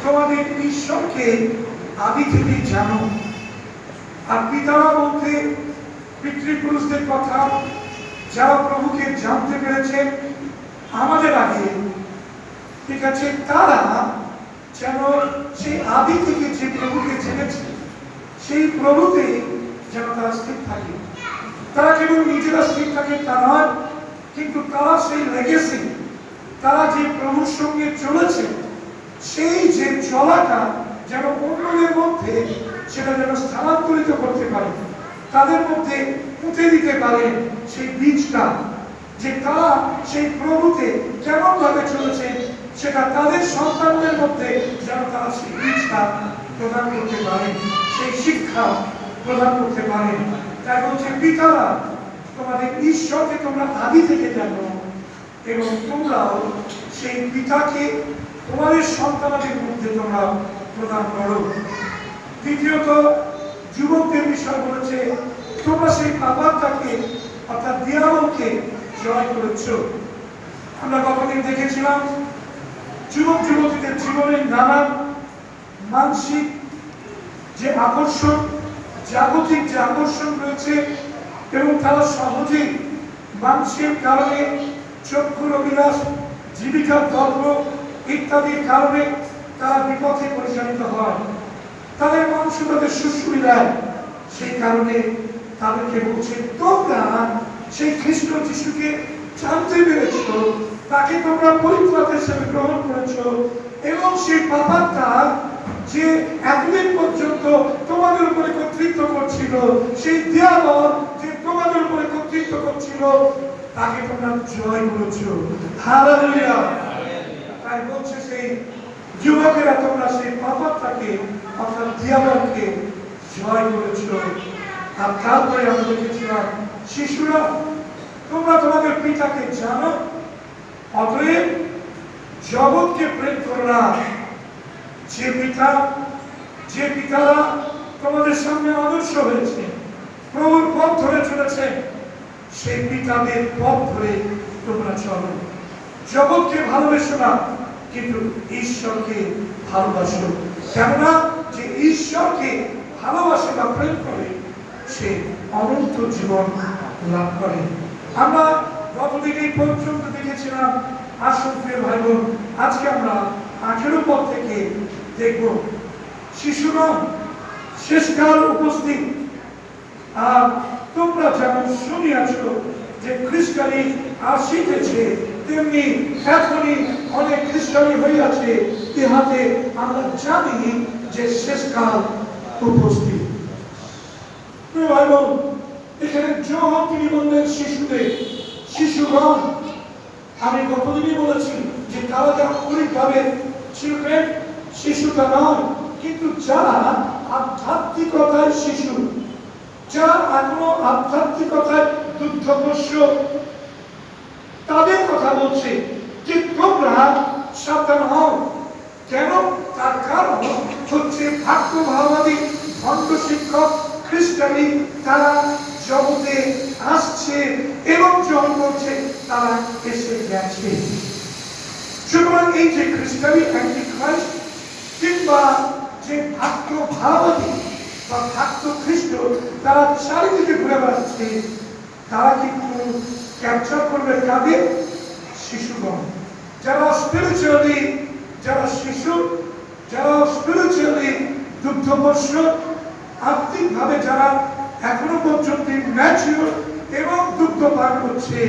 তোমাদের ঈশ্বরকে আদি থেকেই জানো। আর পিতারা বলতে পিতৃপুরুষদের কথা, যারা প্রভুকে জানতে পেরেছেন আমাদের আগে, ঠিক আছে, তারা যেন সেই আদি থেকে যে প্রভুকে জেনেছে সেই প্রভুতে যেন তারা স্থির থাকে। তারা কেবল নিজেরা স্থির থাকে তা নয়, কিন্তু তারা সেই লেগেসি, তারা যে প্রভুর সঙ্গে চলেছে সেই যে চলাটা যেন অন্যদের মধ্যে সেটা যেন স্থানান্তরিত করতে পারে, তাদের মধ্যে পুঁতে দিতে পারে সেই বীজটা, যে তারা সেই প্রভুতে কেমন ভাবে চলেছে সেটা তাদের সন্তানদের মধ্যে যেন তারা সেই বীজটা প্রদান করতে পারে, সেই শিক্ষা প্রদান করতে পারে। তাই বলছে পিতারা তোমাদের ঈশ্বরকে তোমরা আদি থেকে জানো এবং তোমরাও সেই পিতাকে তোমাদের সন্তানদের মধ্যে তোমরা প্রদান করো। দ্বিতীয়ত যুবকদের বিষয় বলেছে তোমরা সেই পাপাত্মাকে অর্থাৎ দিয়াবলকে জয় করেছ। আমরা গতদিন দেখেছিলাম যুবক যুবতীদের জীবনের নানান মানসিক যে আকর্ষণ, জাগতিক যে আকর্ষণ রয়েছে এবং তারা সহজেই মানসিক কারণে, চক্ষুর অভিলাষ, জীবিকার দর্প ইত্যাদির কারণে তারা বিপথে পরিচালিত হয়, তাদের মানুষ তাদের সুশ্রী দেয়। সেই কারণে তাদেরকে বলছে তোমরা সেই খ্রিস্ট যিশুকে জানতে পেরেছ, তাকে তোমরা পরিত্রাতা হিসেবে গ্রহণ করেছ এবং সেই পাপাত্মা যে এতদিন পর্যন্ত তোমাদের উপরে কর্তৃত্ব করছিল, সেই দিয়াবল যে তোমাদের উপরে কর্তৃত্ব করছিল, তাকে তোমরা জয় করেছ। হালেলুয়া। তাই বলছে সেই যুবকেরা তোমরা সেই পাপাত্মাকে অর্থাৎ দিয়াবলকে জয় করেছ। আর তারপরে আমরা দেখেছিলাম শিশুরা তোমরা তোমাদের পিতাকে জানো, অতএব জগৎকে প্রেম করো না। যে পিতারা তোমাদের সামনে আদর্শ হয়েছে, প্রভুর পথ ধরে চলেছে, সেই পিতাদের পথ ধরে তোমরা চলো। জগৎকে ভালোবেসো না, কিন্তু ঈশ্বরকে ভালোবাসো। কেননা যে ঈশ্বরকে ভালোবাসে বা প্রেম করে সে অনন্ত জীবন লাভ করে। আমরা গতদিন এই পর্যন্ত দেখেছিলাম। আসুন প্রিয় ভাই বোন, আজকে আমরা 18 পদ থেকে দেখব শিশুরা শেষকাল উপস্থিত। আর তোমরা যেমন শুনিয়াছ যে খ্রিস্টানি আসিতেছে, তেমনি এখনই অনেক খ্রিস্টানি হইয়াছে, ইহাতে আমরা জানি যে শেষকাল উপস্থিত। প্রিয় ভাই বোন, এখানে যখন তিনি বললেন শিশুগণ, আমি গতদিনই বলেছি যে তারা যারা মৌলিকভাবে চিলড্রেন, শিশুটা নয়, কিন্তু যারা আধ্যাত্মিকতায় শিশু, যারা এখনো আধ্যাত্মিকতায় দুগ্ধপোষ্য, তাদের কথা বলছে যে তোমরা সাবধান হও। কেন? তার কারণ হচ্ছে ভাগ্যভাবাদী ভণ্ড শিক্ষক খ্রিস্টানি তারা জগতে আসছে এবং যখন করছে তারা এসে গেছে। সুতরাং এই যে খ্রিস্টানি অ্যান্টিখ্রাইস্ট কিংবা যে ভাগ্যভাবাদী বা ভাগ্য খ্রিস্ট তারা চারিদিকে ঘুরে বেড়াচ্ছে, তারা কিন্তু ক্যাপচার করবে কাদের? শিশুগণ, যারা স্পিরিচুয়ালি, যারা শিশু, যারা স্পিরিচুয়ালি দুগ্ধপোষ্য, আত্মিকভাবে যারা এখনো পর্যন্ত ম্যাচিউর এবং দুগ্ধ পান করছে,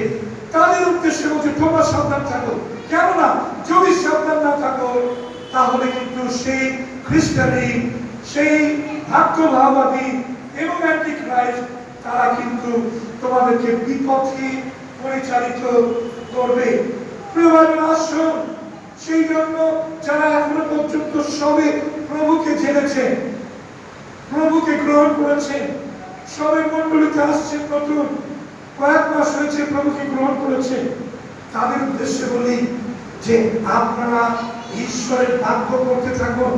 তাদের উদ্দেশ্যে বলছে তোমরা সাবধান থাকো। কেননা যদি সাবধান না থাকো তাহলে কিন্তু সেই খ্রিস্টানি, সেই ভাগ্যভাবাদী এবং অ্যান্টিখ্রাইস্ট তারা কিন্তু তোমাদেরকে বিপথে পরিচালিত করবে। প্রিয় ভাই বোন, আসুন সেই জন্য যারা এখনো পর্যন্ত সবে প্রভুকে জেনেছে, প্রভুকে গ্রহণ করেছে, সবে মণ্ডলীতে আসছেন, নতুন কয়েক মাস হয়েছে প্রভুকে গ্রহণ করেছে, তাদের উদ্দেশ্যে বলি যে আপনারা ঈশ্বরের ভাগ্য করতে থাকুন,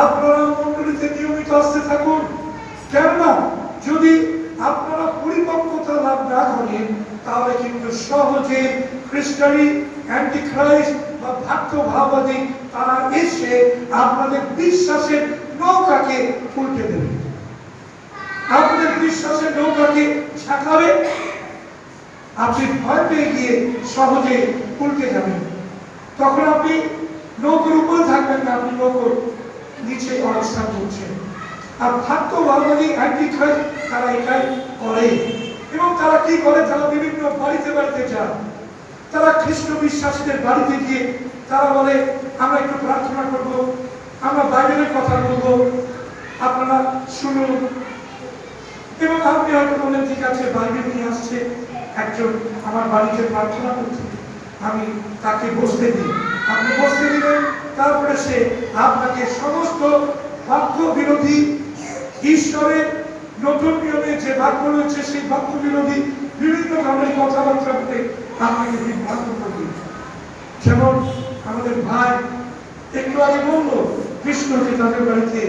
আপনারা মণ্ডলীতে নিয়মিত আসতে থাকুন। কেননা যদি আপনারা পরিপক্কতা লাভ না করেন তাহলে কিন্তু সহজে খ্রিস্টানি, অ্যান্টিখ্রাইস্ট বা ভাগ্যভাবাদী তারা এসে আপনাদের বিশ্বাসের নৌকাকে উল্টে দেবে, আপনাদের বিশ্বাসের নৌকাকে ঝাঁকাবে, আপনি ভয় পেয়ে গিয়ে সহজে উল্টে যাবেন। তখন আপনি নৌকার উপরে থাকবেন না, আপনি নৌকার নিচে অবস্থান করছেন। আর ভাগ্যবাদী অ্যান্টিখ্রাইস্ট তারা এটাই করে। এবং তারা কি করে? তারা বিভিন্ন বাড়িতে বাড়িতে যায়, তারা খ্রিস্ট বিশ্বাসীদের বাড়িতে গিয়ে তারা বলে আমরা একটু প্রার্থনা করব, আমরা বাইবেলের কথা বলবো, আপনারা শুনুন। এবং আপনি হয়তো বলেন ঠিক আছে, বাইবেল নিয়ে আসছে একজন আমার বাড়িতে প্রার্থনা করতে, আমি তাকে বসতে দিই। আপনি বসতে দিলেন, তারপরে সে আপনাকে সমস্ত বাক্য বিরোধী, ঈশ্বরের নতুন নিয়মে যে বাক্য রয়েছে সেই বাক্য বিরোধী বিভিন্ন ধরনের কথাবার্তা বলে আপনাকে বিভ্রান্ত করবে। যেমন আমাদের ভাই একটু আগে বললো, কৃষ্ণকে তাদের বাড়িতে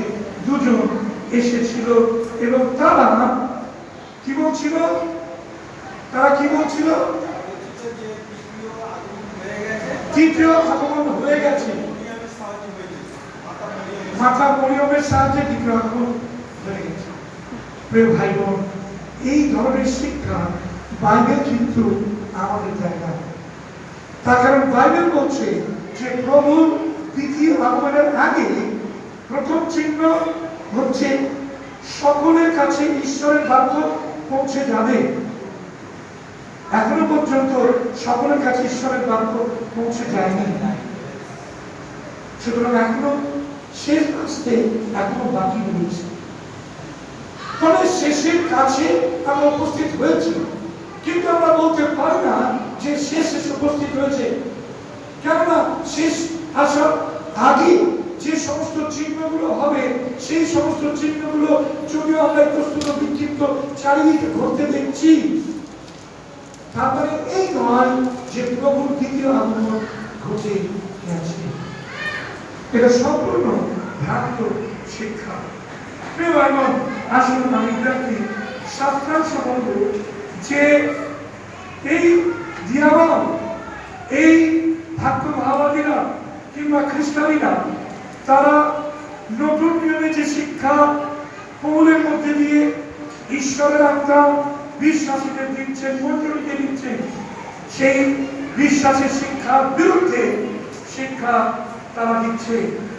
দুজন এসেছিল এবং তারা কি বলছিল? তারা কি বলছিল? তৃতীয় আগমন হয়ে গেছে, মাতা মরিয়মের সাহায্যে দ্বিতীয় আগমন হয়ে গেছে। প্রিয় ভাই বোন, এই ধরনের শিক্ষা বাইবেল কিন্তু আমাদের দেয় না। তার কারণ বাইবেল বলছে যে প্রভুর দ্বিতীয় আগমনের আগে প্রথম চিহ্ন হচ্ছে সকলের কাছে ঈশ্বরের বাক্য পৌঁছে যাবে। এখনো পর্যন্ত সকলের কাছে ঈশ্বরের বাক্য পৌঁছে যায়নি, সুতরাং এখনো শেষ আসতে এখনো বাকি রয়েছে। ফলে শেষের কাছে আমরা উপস্থিত হয়েছি, কিন্তু আমরা বলতে পারি না যে শেষ এসে উপস্থিত হয়েছে। কেননা শেষ আসার আগে যে সমস্ত চিহ্নগুলো হবে, সেই সমস্ত চিহ্নগুলো যদিও আমরা প্রস্তুত বিক্ষিপ্ত চারিদিকে ঘটতে দেখছি, তারপরে এই নয় যে প্রভুর দ্বিতীয় আগমন ঘটে গেছে। এটা সম্পূর্ণ ভ্রান্ত শিক্ষা। প্রিয় ভাই বোন, আসুন আমি দেখি শাস্ত্রাংশ বলব যে এই দিয়াবান, এই ভাগ্যভাবাদীরা কিংবা খ্রিস্টানীরা তারা নতুন নিয়মে যে শিক্ষা পৌলের মধ্যে দিয়ে ঈশ্বরের আত্মা বিশ্বাসীদের দিচ্ছেন, মণ্ডলীকে দিচ্ছেন, সেই বিশ্বাসের শিক্ষার বিরুদ্ধে শিক্ষা তারা দিচ্ছে।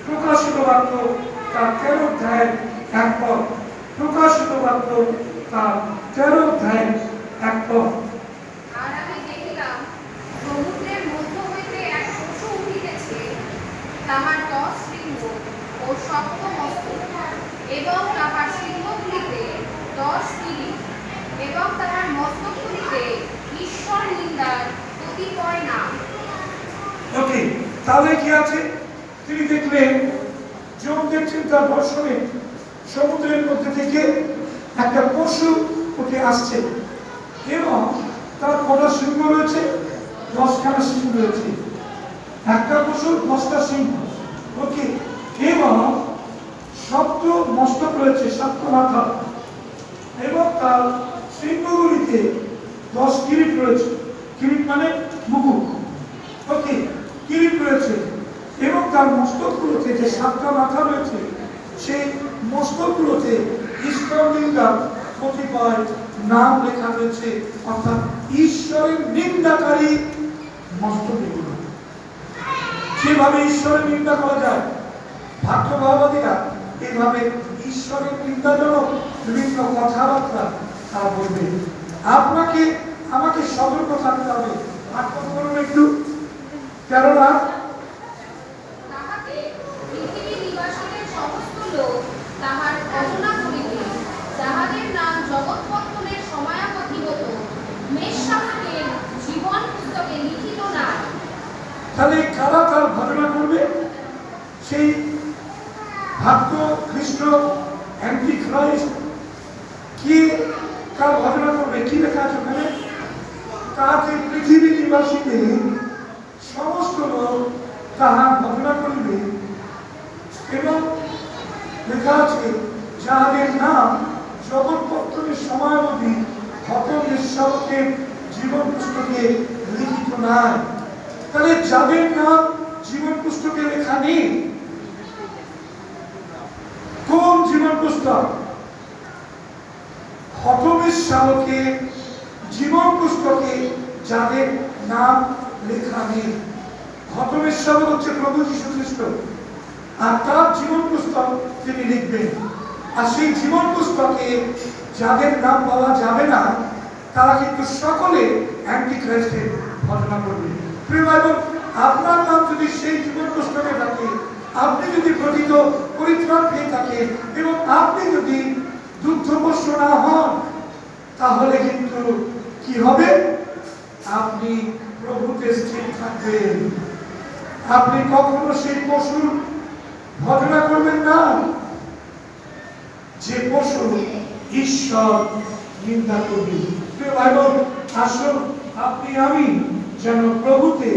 প্রকাশিত বাক্য তার 13 অধ্যায়ের 1 পদ, প্রকাশিত বাক্য তার 13 অধ্যায়ের 1 পদ। আর আমি দেখিলাম সমুদ্রের মধ্য হইতে এক পশু উঠিতেছে, তাহার 10 শৃঙ্গ ও সপ্ত মস্তক, এবং তাহার শৃঙ্গগুলিতে 10 কিরীট, এবং তাহার মস্তকগুলিতে ঈশ্বর নিন্দার কতিপয় নাম। ওকে, তাহলে কি আছে? তিনি দেখলেন, যোগ দেখছেন তার দর্শনে সমুদ্রের মধ্যে থেকে একটা পশু উঠে আসছে এবং তার কটা সিংহ রয়েছে? 10খানা সিংহ রয়েছে। একটা পশুর 10টা সিংহ, ওকে, এবং সপ্ত মস্তক রয়েছে, সপ্ত মাথা, এবং তার সিংহগুলিতে 10 কিরীট রয়েছে। কিরীট মানে মুকুট, ওকে, কিরীট রয়েছে। এবং তার মস্তকগুলোতে যে 7টা মাথা রয়েছে, সেই মস্তকগুলোতে ঈশ্বর নিন্দার কতিপয় নাম লেখা রয়েছে, অর্থাৎ ঈশ্বরের নিন্দাকারী মস্তকগুলো। যেভাবে ঈশ্বরের নিন্দা করা যায়, ভাগ্যভাবাদীরা এইভাবে ঈশ্বরের নিন্দাজনক বিভিন্ন কথাবার্তা তারা বলবে। আপনাকে আমাকে সতর্ক থাকতে হবে। আর কত বলুন একটু, কেননা তাহাতে পৃথিবী নিবাসীদের সমস্ত লোক তাহার ভজনা করিবে, যাহাদের নাম জগৎপত্তনের সময়াবধিগত মেষশাবকের জীবন পুস্তকে লিখিত নাই। তাহলে কারা তার ভজনা করবে? সেই ভাগ্য খ্রিস্ট অ্যান্টিখ্রাইস্ট কি তার ভজনা করবে? কি লেখা আছে ওখানে? তাহাতে পৃথিবী নিবাসীদের সমস্ত লোক তাহার ভজনা করিবে, এবং লেখা আছে যাহাদের নাম জগৎপত্তনের সময়াবধি হত মেষশাবকের জীবন পুস্তকে লিখিত নাই। তাহলে যাদের নাম জীবন পুস্তকে লেখা নেই? কোন জীবন পুস্তক? হতমের শাবকের জীবন পুস্তকে যাদের নাম লেখা নেই। হতমের শাবক হচ্ছে প্রভু যীশু খ্রিস্ট, আর তার জীবন পুস্তক তিনি লিখবেন। আর সেই জীবন পুস্তকে যাদের নাম পাওয়া যাবে না, তারা কিন্তু সকলে অ্যান্টিখ্রাইস্টের ঘটনা করবে। প্রিয় ভাই বোন, আপনার নাম যদি সেই জীবন পুস্তকে থাকে, আপনি যদি প্রকৃত পরিত্রাণ পেয়ে থাকেন এবং আপনি যদি দুগ্ধপোষ্য না হন, তাহলে কিন্তু কি হবে? আপনি প্রভুতে স্থির থাকবেন। আপনি কখনো সেই পশুর ঘটনা করবেন না, যে পশু ঈশ্বর নিন্দা করবে। প্রিয় ভাই বোন, আসুন আপনি আমি যেন প্রভুতে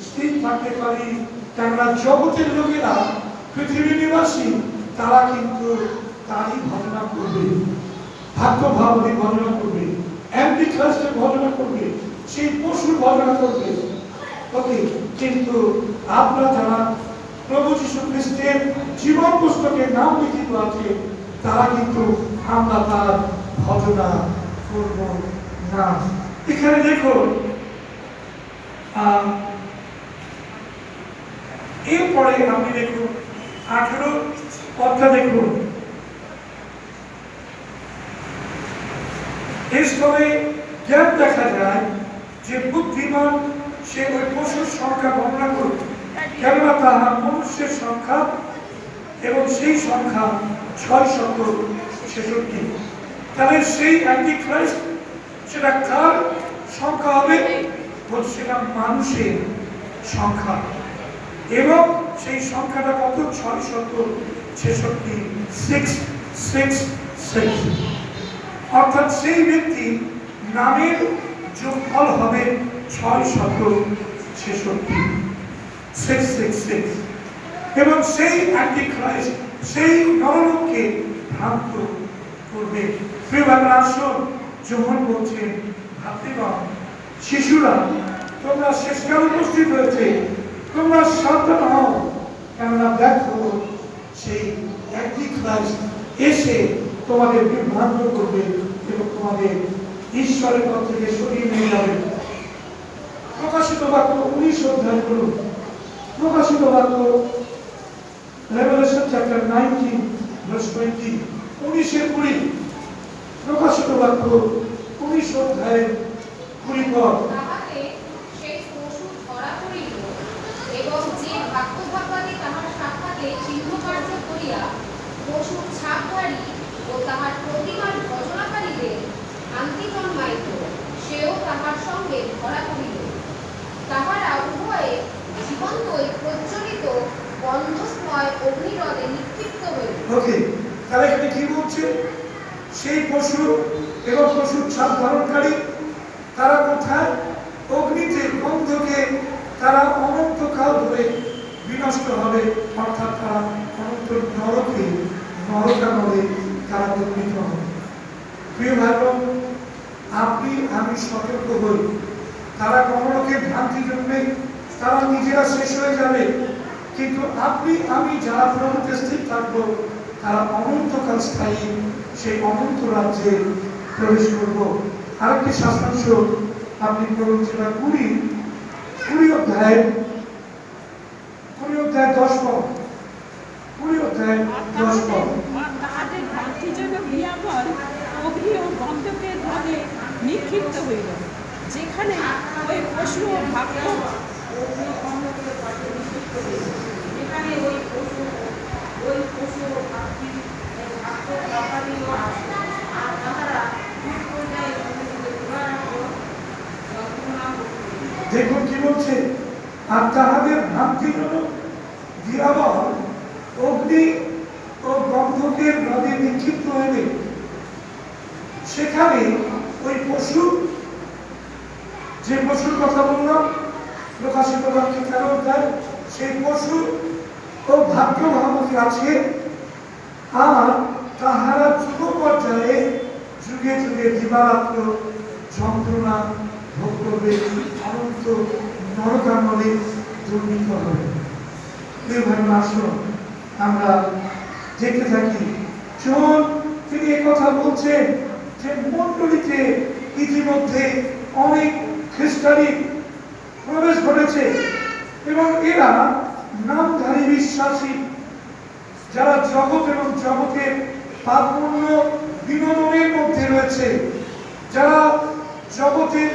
স্থির থাকতে পারি। কেননা জগতের লোকেরা, পৃথিবী নিবাসী, তারা কিন্তু তারই ঘটনা করবে, ভাগ্যভাবী ঘটনা করবে, অ্যান্টিখ্রাইস্টের ঘটনা করবে, সেই পশুর ঘটনা করবে। ওকে, কিন্তু আপনারা যারা প্রভু যীশু খ্রিস্টের জীবন পুস্তকে নাম লিখিত আছে, তারা কিন্তু আমরা তার ঘটনা করব না। এখানে দেখুন, এরপরে আপনি দেখুন 18 অধ্যায় দেখুন। এই স্তরে জ্ঞান দেখা যায় যে বুদ্ধিমান সে ওই পশুর সংখ্যা গণনা করবে, কেননা তাহা মনুষ্যের সংখ্যা এবং সেই সংখ্যা 666। তাহলে সেই অ্যান্টিখ্রাইস্ট সেটা কার সংখ্যা হবে? সেটা মানুষের সংখ্যা, এবং সেই সংখ্যাটা কত? 666। অর্থাৎ সেই ব্যক্তি নামের যোগফল হবে 666, এবং সেই অ্যান্টিখ্রাইস্ট সেই নরলোককে ভ্রান্ত করবে। প্রিয় ভাইরা, আসুন, যোহন বলছেন, ভাতৃগণ, শিশুরা, তোমরা শেষকালে উপস্থিত হয়েছে, তোমরা সাবধান হও, কেননা দেখো সেই অ্যান্টিখ্রাইস্ট এসে তোমাদের বিভ্রান্ত করবে এবং তোমাদের ঈশ্বরের পথ থেকে সরিয়ে নিয়ে যাবে। প্রকাশিত বাক্য 19 অধ্যায় করুন। প্রকাশিত বাক্য Revelation chapter 19 verse 20, 19-20। প্রকাশিত বাক্য 19 অধ্যায় 20 পদ। তাহাতে সেই পশু ধরা পড়িল, এবং যে ভাগ্যভাবাদী তাহার সাক্ষাতে চিহ্নকার্য করিয়া পশুর ছাপধারী ও তাহার প্রতিমার ভজনাকারীদের আন্তি জন্মাইত, সেও তাহার সঙ্গে ধরা পড়িল। তাহারা উভয়ে জীবন্তই প্রজ্বলিত গন্ধময় অগ্নিরথে নিক্ষিপ্ত হইল। ওকে, তাহলে এখানে কি বলছে? সেই পশু এবং পশুর ছাপ ধারণকারী তারা কোথায়? অগ্নিতে, গন্ধকে তারা অনন্তকাল ধরে বিনষ্ট হবে, অর্থাৎ তারা অনন্ত নরকে, নরকানলে তারা দণ্ডিত হবে। প্রিয় ভাই বোন, আপনি আমি সতর্ক হই, তারা নরকে ভ্রান্তি জন্মে তারা নিজেরা শেষ হয়ে যাবে, কিন্তু আপনি আমি যারা প্রভুতে স্থির থাকবো, তারা অনন্তকাল স্থায়ী সেই অনন্ত রাজ্যে প্রবেশ করবো। আরেকটি শাস্ত্রাংশ আপনি পড়ুন, সেটা 20 অধ্যায় 10 পদ। 20 অধ্যায় 10 পদ। তাহাদের ভ্রান্তিজনক বিয়াবল অগ্নি ও গন্ধকের ভাবে নিক্ষিপ্ত হইল, যেখানে ওই পশু ও ভাগ্য দেখুন কি বলছে, আর তাহাদের ভ্রান্তিজনক দিয়াবল অগ্নি ও গন্ধকের নদে নিক্ষিপ্ত হইবে, সেখানে ওই পশু, যে পশুর কথা বললাম প্রকাশিত বাক্যে 13 অধ্যায়, সেই পশু ও ভাগ্য ভাবকে আছে, আর তাহারা যুগ পর্যায়ে যুগে যুগে দিবারাত্র যন্ত্রণা ভোগ করবে, অনন্ত নরকানলে দণ্ডিত হবে। প্রিয় ভাই বোন, আসুন আমরা দেখতে থাকি। জন তিনি কথা বলছেন যে মণ্ডলীতে ইতিমধ্যে অনেক খ্রিস্টানি প্রবেশ ঘটেছে এবং এরা নামধারী বিশ্বাসী, যারা জগৎ এবং জগতের পাপপূর্ণ বিনোদনের মধ্যে রয়েছে, যারা জগতের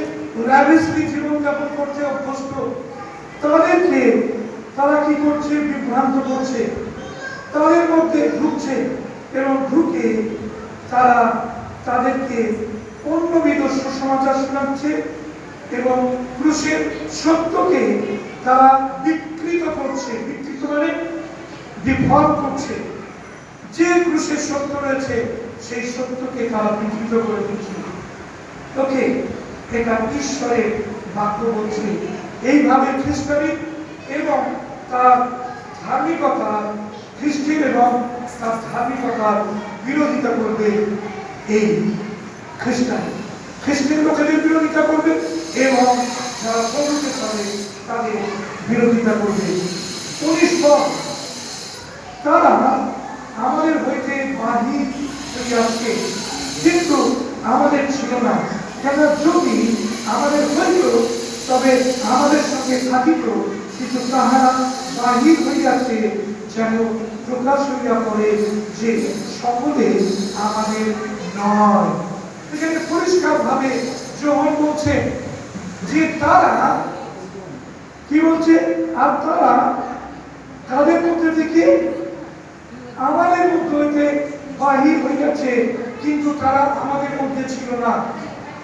ল্যাভিশলি জীবনযাপন করতে অভ্যস্ত, তাদেরকে তারা কি করছে? বিভ্রান্ত করছে, তাদের মধ্যে ঢুকছে এবং ঢুকে তারা তাদেরকে অন্যবিধ সুসমাচার শোনাচ্ছে এবং ক্রুশের সত্যকে তারা বিকৃত করছে। বিকৃত মানে বিফল করছে। যে ক্রুশের সত্য রয়েছে সেই সত্যকে তারা বিকৃত করে দিচ্ছে। ওকে, এটা ঈশ্বরের বাক্য বলছে। এইভাবে খ্রিস্টানি এবং তার ধার্মিকতা, খ্রিস্টান এবং তার ধার্মিকতার বিরোধিতা করবে এই খ্রিস্টান। খ্রিস্টান লোকেদের বিরোধিতা করবে এবং যারা প্রভুকে চলে তাদের বিরোধিতা করবে। 19 পদ, তারা আমাদের হইতে বাহির হয়ে আসছে কিন্তু আমাদের ছিল না, কেন যদি আমাদের হইত তবে আমাদের সঙ্গে থাকিত, কিন্তু তাহারা বাহির হইয়াছে যেন প্রকাশ হইয়া পড়ে যে সকলে আমাদের নয়। এখানে পরিষ্কার ভাবে যোহন বলছে যে তারা কি বলছে? আর তারা তাদের মধ্যে থেকে আমাদের মধ্যে হইতে বাহির হইয়াছে কিন্তু তারা আমাদের মধ্যে ছিল না।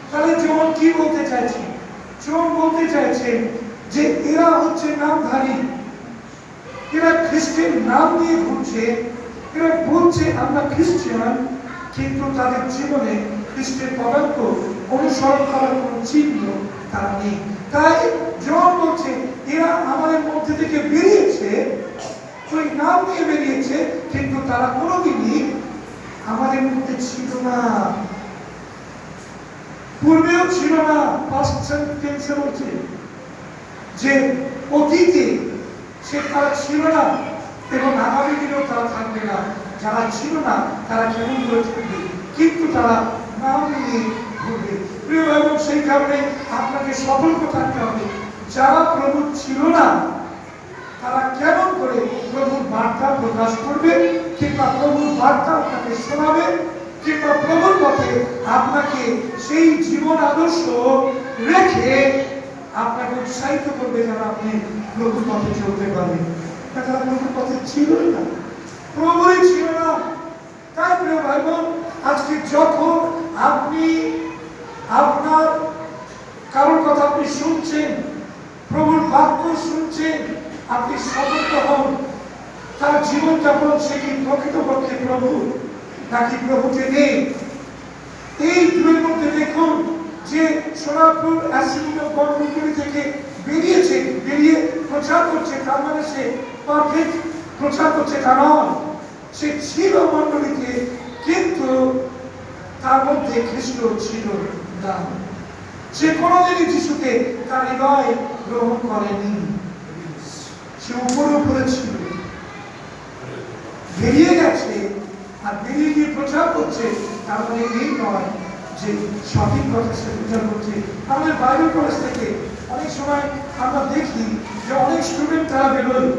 তাহলে যোহন কি বলতে চাইছে? যোহন বলতে চাইছে যে এরা হচ্ছে নামধারী, এরা খ্রিস্টের নাম নিয়ে ঘুরছে, এরা বলছে আমরা খ্রিস্টান, কিন্তু তাদের জীবনে খ্রিস্টের পদার্থ অনুসরণ করার কোন চিহ্ন তারা নেই। তাই জন বলছে এরা আমাদের মধ্যে থেকে বেরিয়েছে, ওই নাম নিয়ে বেরিয়েছে, কিন্তু তারা কোনোদিনই আমাদের মধ্যে ছিল না, পূর্বেও ছিল না। পাস্ট টেন্সে বলছে যে অতীতে সে তারা ছিল না এবং আগামী দিনেও তারা থাকবে না। যারা ছিল না তারা কেমন করে থাকবে? কিন্তু তারা নাম নিয়ে ঘুরবে। প্রিয় ভাই বোন, সেই কারণে আপনাকে সতর্ক থাকতে হবে। যারা প্রভু ছিল না তারা কেমন করে প্রভুর বার্তা প্রকাশ করবে, কিংবা প্রভুর বার্তা আপনাকে শোনাবে, কিংবা প্রভুর পথে আপনাকে সেই জীবন আদর্শ রেখে আপনাকে উৎসাহিত করবে যেন আপনি প্রভুর পথে চলতে পারবেন। তারা প্রভুর পথে ছিলই না, প্রভুই ছিল না। তাই প্রিয় ভাই বোন, আজকে যখন আপনি আপনার কারোর কথা আপনি শুনছেন, প্রভুর বাক্য শুনছেন, আপনি সতর্ক হন। তার জীবনযাপন সে কি প্রকৃতপক্ষে প্রভু নাকি প্রভুকে নেই? এই দুয়ের মধ্যে দেখুন যে সোনারপুর অ্যাসেম্বলি অফ গড মন্ডলী থেকে বেরিয়েছে, বেরিয়ে প্রচার করছে, তার মানে সে পারফেক্ট প্রচার করছে তা নয়। সে ছিল মন্ডলীতে, কিন্তু তার মধ্যে খ্রিস্ট ছিল না। সে কোনোদিনই যিশুকে তার হৃদয়ে গ্রহণ করেনি। সে উপরে উপরে ছিল, বেরিয়ে গেছে আর বেরিয়ে গিয়ে প্রচার করছে। তার মানে এই নয় যে সঠিক কথা সে প্রচার করছে। আমাদের বাইবেল কলেজ থেকে অনেক সময় আমরা দেখি যে অনেক স্টুডেন্ট তারা বেরোয়,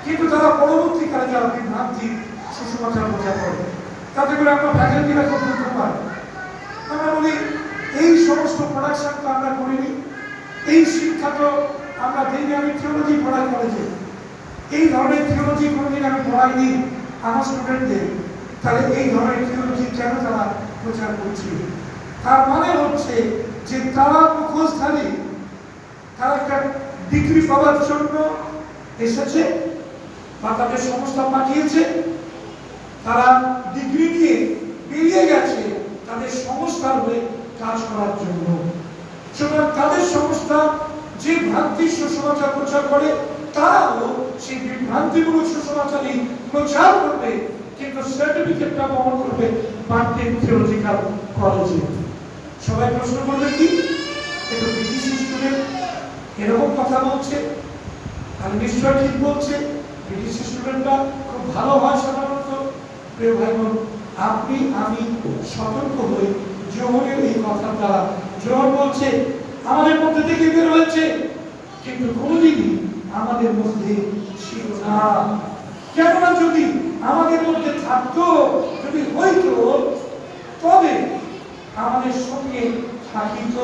কিন্তু তারা পরবর্তীকালে যারা বিভ্রান্তি সুসমাচার প্রচার করে, তাতে করে আমরা ফ্যাকাল্টিরা খুব দুঃখ পাই। আমরা বলি এই সমস্ত প্রোডাকশন তো আমরা করিনি, এই শিক্ষা তো আমরা দিইনি। আমি থিওলজি পড়াই কলেজে, এই ধরনের থিওলজি কোনোদিন আমি পড়াইনি আমার স্টুডেন্টদের। তাহলে এই ধরনের থিওলজি কেন তারা প্রচার করছে? তার মানে হচ্ছে যে তারা মুখোশধারী, তারা একটা ডিগ্রি পাওয়ার জন্য এসেছে বা তাদের সংস্থা পাঠিয়েছে, তারা ডিগ্রি নিয়ে বেরিয়ে গেছে তাদের সংস্থার হয়ে কাজ করার জন্য। সুতরাং তাদের সংস্থা যে ভ্রান্তি সুসমাচার প্রচার করে, তারাও সেই বিভ্রান্তিমূলক সুসমাচারই প্রচার করবে, কিন্তু সার্টিফিকেটটা বহন করবে বান্টিং থিওলজিক্যাল কলেজে। সবাই প্রশ্ন করবে কি এটা বিদেশি স্টুডেন্ট এরকম কথা বলছে? আর নিশ্চয় ঠিক বলছে, বিদেশি স্টুডেন্টরা খুব ভালো হয় সাধারণত। প্রিয় ভাই বোন, আপনি আমি সতর্ক হই যোহনের এই কথার দ্বারা। যোহন বলছে আমাদের মধ্যে থেকে বের হয়েছে, কিন্তু কোনোদিনই আমাদের মধ্যে ছিল না। কেননা যদি আমাদের মধ্যে থাকতো, যদি হইতো, তবে আমাদের সঙ্গে থাকিত।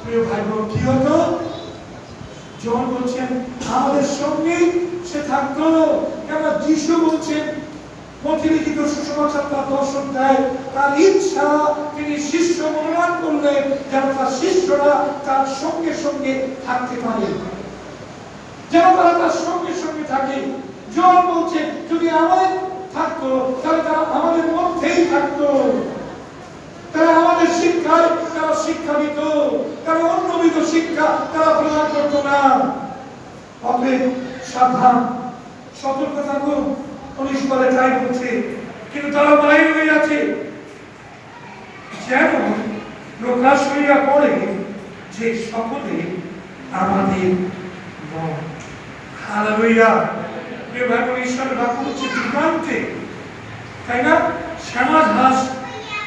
প্রিয় ভাই বোন, কি হতো? জন বলছেন আমাদের সঙ্গে সে থাকতো। কেন? যিশু বলছেন প্রতিলিখিত সুসমাচার তার 10 অধ্যায়, তার ইচ্ছা তিনি শিষ্য মনোনয়ন করলেন যেন তার শিষ্যরা তার সঙ্গে সঙ্গে থাকতে পারে, যেন তারা তার সঙ্গে সঙ্গে থাকে। জন বলছে যদি আমাদের থাকতো তাহলে তারা আমাদের মধ্যেই থাকতো, তারা আমাদের শিক্ষায় তারা শিক্ষা দিত, তারা অন্যবিধ শিক্ষা তারা প্রদান করতো না। অতএব সাবধান, সতর্ক থাকুন। 19 বলে তাই বলছে, কিন্তু তারা বাইরে হয়ে আছে যেন প্রকাশ হইয়া পড়ে যে সকলে আমাদের নয়। হালেলুয়া। প্রিয় ভাই বোন, ঈশ্বরের বাক্য হচ্ছে যুগান্তে, তাই না? শ্যামা ঘাস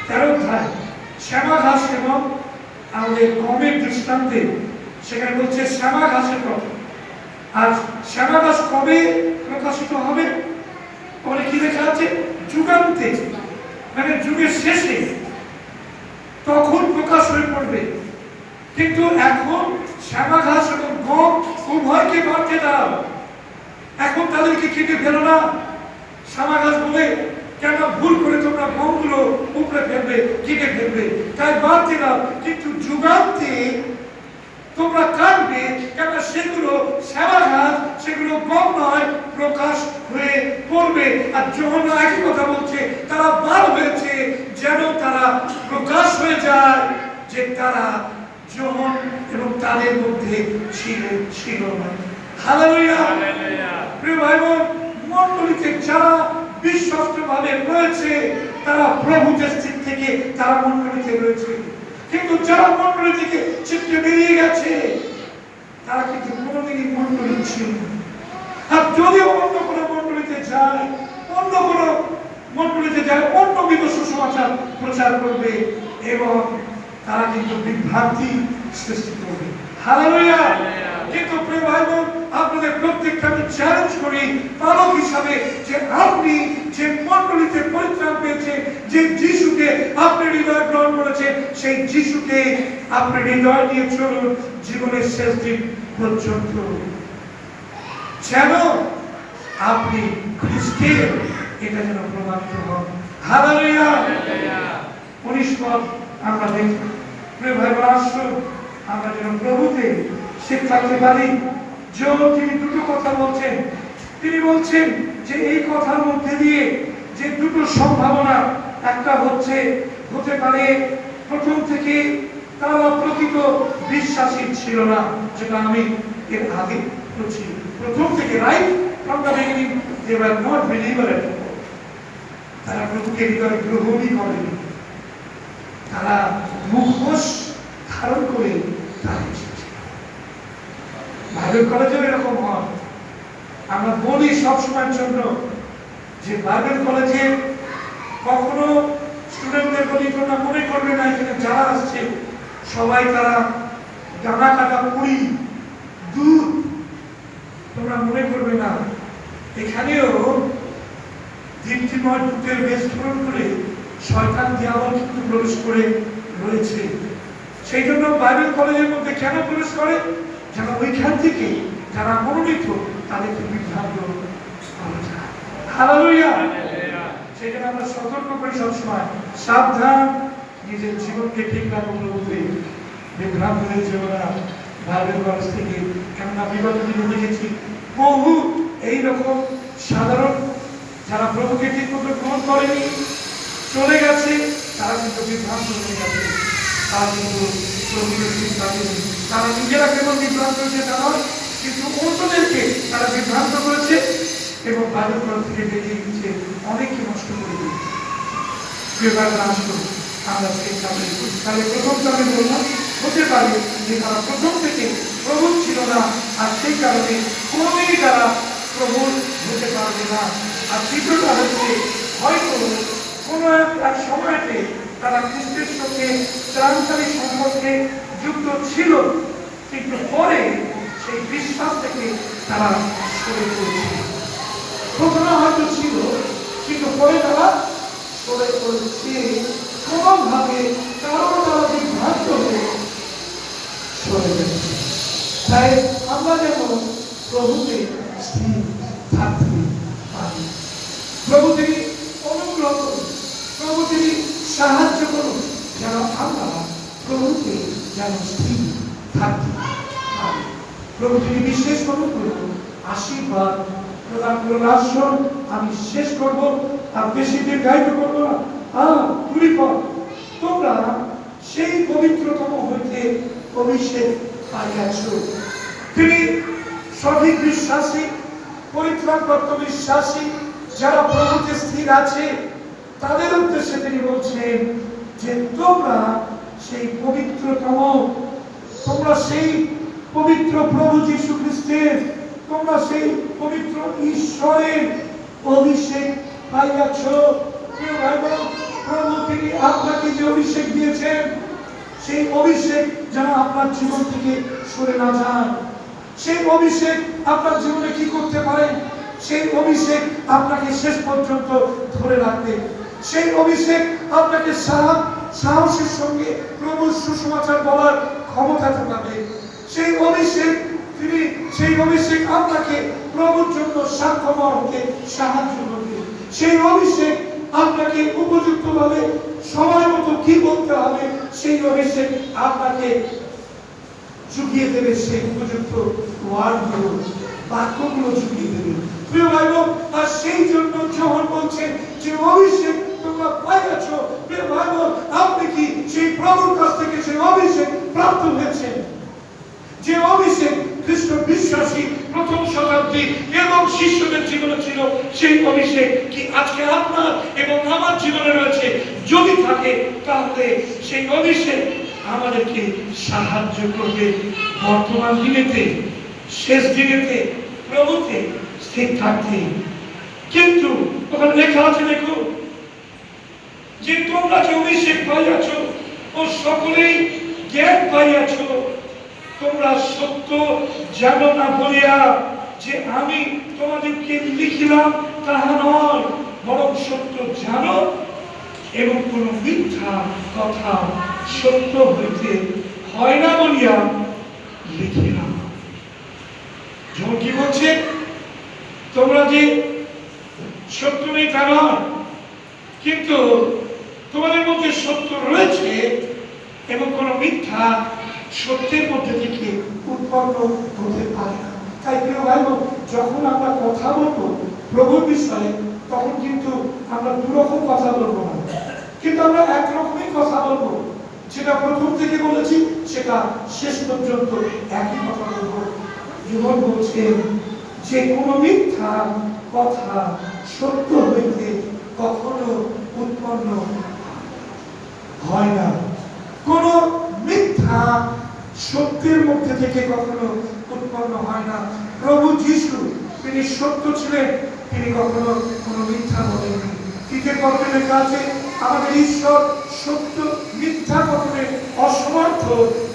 13 অধ্যায়, শ্যামা ঘাস এবং আমাদের কমের দৃষ্টান্তে সেখানে বলছে শ্যামা ঘাসের কথা। আর শ্যামা ঘাস কবে প্রকাশিত হবে? পরে কি লেখা আছে? যুগান্তে, মানে যুগের শেষে, তখন প্রকাশ হয়ে পড়বে। কিন্তু এখন শ্যামা ঘাস এবং গম উভয়কে বাড়তে দাও। এখন তাদেরকে কেটে ফেলো না। শ্যামা ঘাস বলে কেন ভুল করে তোমরা গমগুলো উপরে ফেলবে, কেটে ফেলবে, তাই বাড়তে দাও। কিন্তু যুগান্তে তোমরা কাটবে, কেন? সেগুলো শ্যামা ঘাস, সেগুলো গম নয়, প্রকাশ হয়ে পড়বে। আর যখন একই কথা বলছে, তারা বার হয়েছে যেন তারা প্রকাশ হয়ে যায় যে তারা যখন এবং তাদের মধ্যে ছিল না। হালেলুয়া। প্রিয় ভাই বোন, মণ্ডলীতে যারা বিশ্বস্ত ভাবে রয়েছে তারা প্রভুদের দিক থেকে তারা মণ্ডলীতে রয়েছে, কিন্তু যারা মণ্ডলী থেকে ছিটকে বেরিয়ে গেছে তারা কিন্তু কোনোদিনই মণ্ডলী ছিল না। আর যদিও অন্য কোনো মণ্ডলীতে যায়, অন্য কোনো মণ্ডলীতে যায়, অন্য বিধ সুসমাচার প্রচার করবে এবং তারা কিন্তু বিভ্রান্তি সৃষ্টি করবে। হালেলুয়া। কিন্তু প্রিয় ভাই বোন, আপনাদের প্রত্যেককে আমি চ্যালেঞ্জ করি পালক হিসাবে যে আপনি যে মণ্ডলীতে পরিত্রাণ পেয়েছে, যে যিশুকে আপনি হৃদয় গ্রহণ করেছেন, সেই যিশুকে আপনি হৃদয় নিয়ে চলুন জীবনের শেষ দিন পর্যন্ত, যেন আপনি খ্রিস্টের এটা যেন প্রমাণিত হন। হালেলুয়া। 19 পদ আমরা দেখি। প্রিয় ভাই বোন, আসুন আমরা যেন প্রভুতে ঠিক থাকতে পারি। তিনি দুটো কথা বলছেন। তিনি বলছেন যে এই কথার মধ্যে দিয়ে যে দুটো সম্ভাবনা, একটা হচ্ছে হতে পারে প্রথম থেকে তারা প্রকৃত বিশ্বাসী ছিল না, যেটা আমি এর আগে বলছি। প্রথম থেকে, right from the beginning, they were not believer at all. তারা প্রভুকে হৃদয়ে গ্রহণই করেনি, তারা মুখোশ ধারণ করে তারা এসেছে। বাইবেল কলেজেও এরকম হয়। আমরা বলি সবসময়ের জন্য যে বাইবেল কলেজে কখনো স্টুডেন্টদের বলি তোমরা মনে করবে না এখানে যারা আসছে সবাই তারা ডানা কাটা পুরি দুধ, তোমরা মনে করবে না। এখানেও দীপ্তিময় দুধের বেশ ধারণ করে শয়তান দিয়াবল কিন্তু প্রবেশ করে রয়েছে। সেই জন্য বাইবেল কলেজের মধ্যে কেন প্রবেশ করে? যেন ওইখান থেকে যারা মনোনীত তাদেরকে বিভ্রান্ত করা যায়। হালেলুয়া। সেই জন্য আমরা সতর্ক করি সবসময়, সাবধান, নিজের জীবনকে ঠিক রাখো প্রভুতে, বিভ্রান্ত হয়ে যেও না বাইবেল কলেজ থেকে। কেননা বিগত দিনে দেখেছি বহু এইরকম সাধারণ যারা প্রভুকে ঠিক মতো গ্রহণ করেনি, চলে গেছে, তারা কিন্তু বিভ্রান্ত হয়ে গেছে। তারা কিন্তু প্রভুকে ঠিক রাখেনি। তারা নিজেরা কেবল বিভ্রান্ত হয়েছে তা নয়, কিন্তু অন্যদেরকে তারা বিভ্রান্ত করেছে এবং বাইবেল কলেজ থেকে বেরিয়ে গেছে, অনেককে নষ্ট করে দিয়েছে। বিভাগের আসলো আমরা সেই কাজে তাহলে প্রথম আমি বললাম হতে পারে যে তারা প্রথম থেকে প্রভু ছিল না, আর সেই কারণে কোনোদিনই তারা প্রভুর হতে পারবে না। আর তৃতীয়টা হচ্ছে হয়তো কোনো এক সময়তে তারা খ্রিস্টের সঙ্গে ত্রাণকারী সম্পর্কে যুক্ত ছিল, কিন্তু পরে সেই বিশ্বাস থেকে তারা সরে পড়েছে। প্রথমে হয়তো ছিল, কিন্তু পরে তারা সরে পড়েছে। কোনোভাবে কারণ তারা বিভ্রান্ত হয়ে সরে গেছে। তাই আমরা যেন প্রভুকে স্থির থাকতে পারি। প্রভু তিনি অনুগ্রহ করুন, প্রভু তিনি সাহায্য করুন, যেন আমরা প্রভুকে যেন স্থির থাকতে পারি। প্রভু তিনি বিশেষ অনুগ্রহ আশীর্বাদ প্রদান করুন। আসুন আমি শেষ করব, আর বেশি দীর্ঘায়িত করবো না। দুই পর তোমরা সেই পবিত্রতম হইতে অভিষেক পাইয়াছ। তিনি সঠিক বিশ্বাসী, পরিত্রাণপ্রাপ্ত বিশ্বাসী যারা প্রভুতে স্থির আছে তাদের উদ্দেশ্যে তিনি বলছেন যে তোমরা সেই পবিত্রতম, তোমরা সেই পবিত্র প্রভু যীশু খ্রিস্টের, তোমরা সেই পবিত্র ঈশ্বরের অভিষেক পাইয়াছ। প্রভু তিনি আপনাকে যে অভিষেক দিয়েছেন, সেই অভিষেক যেন আপনার জীবন থেকে সরে না যায়। সেই অভিষেক আপনার জীবনে কি করতে পারে? সেই অভিষেক আপনাকে শেষ পর্যন্ত ধরে রাখবে। সেই অভিষেক আপনাকে সাহসের সঙ্গে প্রভুর সুসমাচার বলার ক্ষমতা যোগাবে। সেই অভিষেক আপনাকে প্রভুর জন্য সাক্ষ্যময় হতে সাহায্য করবে। সেই অভিষেক আপনাকে উপযুক্তভাবে সময় মতো কি বলতে হবে, সেই অভিষেক আপনাকে চুকিয়ে দেবে। সেই উপযুক্ত ওয়ার্ডগুলো, বাক্যগুলো চুকিয়ে দেবে। প্রিয় ভাই বোন, আর সেই জন্য যখন বলছেন যে অভিষেক তোমরা পাইয়াছ, প্রিয় ভাই বোন, আপনি কি সেই প্রভুর কাছ থেকে সেই অভিষেক প্রাপ্ত হয়েছেন? যে অভিষেক খ্রিস্ট বিশ্বাসী প্রথম শতাব্দী এবং শিষ্যদের জীবনে ছিল, সেই অভিষেক কি আজকে আপনার এবং আমার জীবনে রয়েছে? যদি থাকে তাহলে সেই অভিষেক আমাদেরকে সাহায্য করবে বর্তমান দিনেতে, শেষ দিনেতে প্রভুতে স্থির থাকতে। কিন্তু ওখানে লেখা আছে, দেখো যে তোমরা যে অভিষেক পাইয়াছ ও সকলেই জ্ঞান পাইয়াছ, তোমরা সত্য জানো না বলিয়া যে আমি তোমাদেরকে লিখিলাম তাহা নয়, বরং সত্য জানো এবং কোন মিথ্যা কথা সত্য হইতে হয় না বলিয়া লিখিলাম। যখন কি বলছে, তোমরা যে সত্য নেই তা নয়, কিন্তু তোমাদের মধ্যে সত্য রয়েছে এবং কোন মিথ্যা সত্যের মধ্যে থেকে উৎপন্ন হতে পারে না। তাই প্রিয় ভাই বোন, যখন আমরা কথা বলবো প্রভুর বিষয়ে, তখন কিন্তু আমরা দুরকম কথা বলবো না, কিন্তু আমরা একরকমই কথা বলবো। যেটা প্রথম থেকে বলেছি সেটা শেষ পর্যন্ত একই কথা বলবো। জীবন বলছেন যে কোনো মিথ্যা কথা সত্য হইতে কখনো উৎপন্ন হয় না। কোন মিথ্যা সত্যের মধ্যে থেকে কখনো উৎপন্ন হয় না। প্রভু যীশু তিনি সত্য ছিলেন, তিনি কখনো কোনো মিথ্যা বলেননি। তৃতীয় পত্রে লেখা আছে, আমাদের ঈশ্বর সত্য মিথ্যা কখনো অসমর্থ,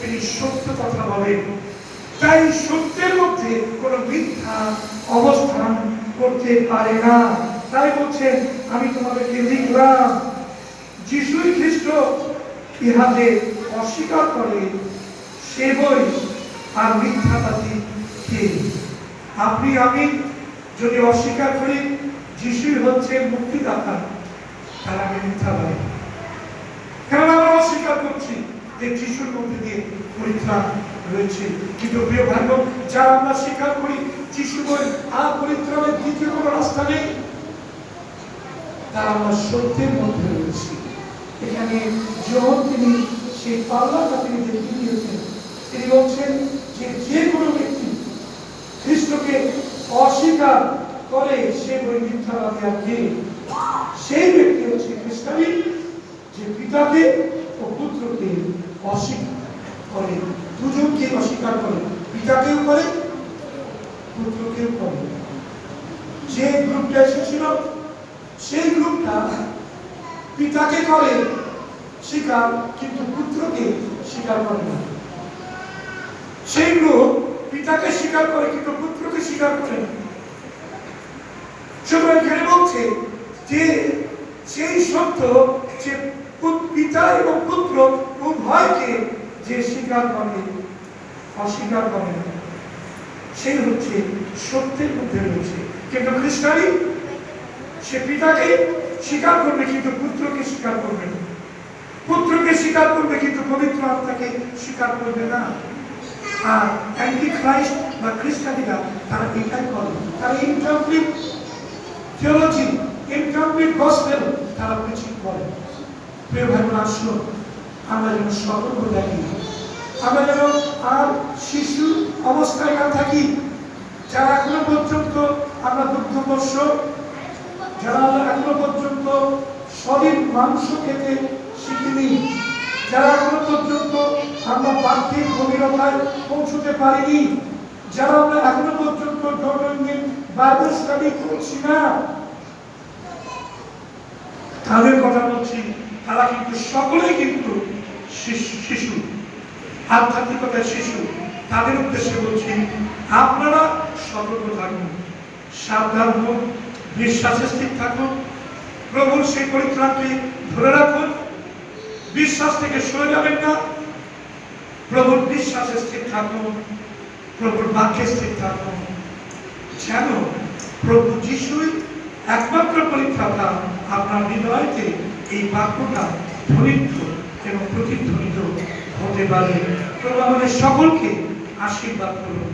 তিনি সত্য কথা বলেন। তাই সত্যের মধ্যে কোনো মিথ্যা অবস্থান করতে পারে না। তাই বলছেন, আমি তোমাদেরকে লিখলাম, যিশুই খ্রিস্ট ইহাতে অস্বীকার করে সে বই আর মিথ্যাবাদী কে? আপনি আমি যদি অস্বীকার করি যিশুই হচ্ছে মুক্তিদাতা, তাহলে আমি মিথ্যাবাদী। কারণ আমরা অস্বীকার করছি যে যিশুর মধ্যে দিয়ে পরিত্রাণ রয়েছে। কিন্তু প্রিয় ভাই বোন, যারা আমরা স্বীকার করি যিশু বই আর পরিত্রাণের দ্বিতীয় কোনো রাস্তা নেই, তারা আমরা সত্যের মধ্যে রয়েছি। এখানে যখন তিনি সেই পাল্লাটা তিনি দেখিয়ে দিয়েছেন, তিনি বলছেন যে যে কোনো ব্যক্তি খ্রিস্টকে অস্বীকার করে সে বই মিথ্যাবাদী। আর কে? সেই ব্যক্তি হচ্ছে খ্রিস্টানি, যে পিতাকে ও পুত্রকে অস্বীকার করে। দুজনকে অস্বীকার করে, পিতাকেও করে পুত্রকেও করে। যে গ্রুপটা এসেছিল সেই গ্রুপটা পিতাকে করে স্বীকার, কিন্তু পুত্রকে স্বীকার করে না। সেই গ্রুপ পিতাকে স্বীকার করে কিন্তু পুত্রকে স্বীকার করে না। সুতরাং এখানে বলছে যে সেই সত্য যে পিতা এবং পুত্র উভয়কে যে স্বীকার করে অস্বীকার করে না, সেই হচ্ছে সত্যের মধ্যে রয়েছে। কিন্তু খ্রিস্টানি সে পিতাকে স্বীকার করবে কিন্তু পুত্রকে স্বীকার করবে না, পুত্রকে স্বীকার করবে কিন্তু পবিত্র আত্মাকে স্বীকার করবে না। আর অ্যান্টি খ্রাইস্ট বা খ্রিস্টানিরা তারা এটাই করে, তারা ইনকমপ্লিট থিওলজি, ইনকমপ্লিট গসপেল তারা প্রিচিং করে। প্রিয় ভাই বোন, আসুন আমরা যেন সতর্ক থাকি, আমরা যেন আর শিশু অবস্থায় না থাকি। যারা এখনো পর্যন্ত আমরা দুগ্ধপোষ্য, যারা এখনো পর্যন্ত সলিড মাংস খেতে শিখিনি, যারা এখনো পর্যন্ত আমরা পার্থিব গভীরতায় পৌঁছতে পারিনি, যারা আমরা এখনো পর্যন্ত দৈনন্দিন বাইবেল স্টাডি করছি না, তাদের কথা বলছি। তারা কিন্তু সকলেই কিন্তু শিশু, আধ্যাত্মিকতার শিশু। তাদের উদ্দেশ্যে বলছি, আপনারা সতর্ক থাকুন, সাবধান হন, বিশ্বাসে স্থির থাকুন, প্রভুর সেই পরিত্রাণকে ধরে রাখুন, বিশ্বাস থেকে সরে যাবেন না, প্রভুর বিশ্বাসে স্থির থাকুন, প্রভুর বাক্যে স্থির থাকুন, যেন প্রভু যিশুই একমাত্র পরিত্রাতা আপনার হৃদয়তে এই বাক্যটা ধ্বনিত এবং প্রতিধ্বনিত হতে পারে। প্রভু আমাদের সকলকে আশীর্বাদ করুন।